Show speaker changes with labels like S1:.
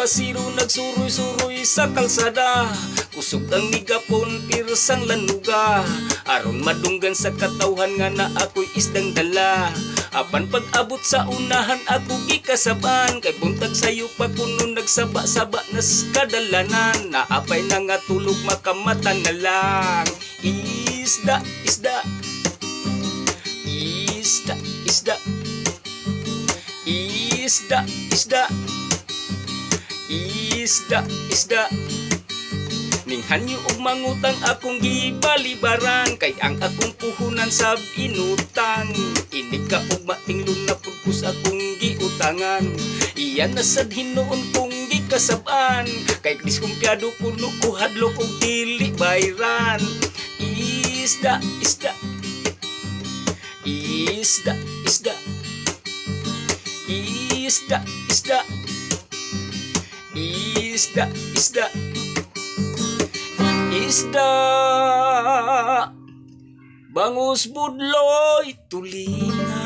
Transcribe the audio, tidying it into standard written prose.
S1: basiro nagsuroy-suroy sa kalsada. Kusog ang migapon pirsang lanuga. Aron madunggan sa katawhan nga na ako'y isdang dala. Apan pag-abot sa unahan ako gikasaban. Kay buntag sayo pa kuno nagsaba-saba nas kadalanan. Naapay na nga tulog makamata na lang. Isda, isda, isda, isda, isda, isda, isda, isda. Ninghanyo og mangutang akong gibalibaran. Kay ang akong puhunan sab inutang. Inig ka og matinglon na pugkus akong giutangan. Iyan na sad hinuon kong gikasaban. Kay diskumpyado kuno ko hadlok og dili bayran. Isda, isda, isda, isda, isda, isda, isda, isda, isda, bangus budloy tulingan.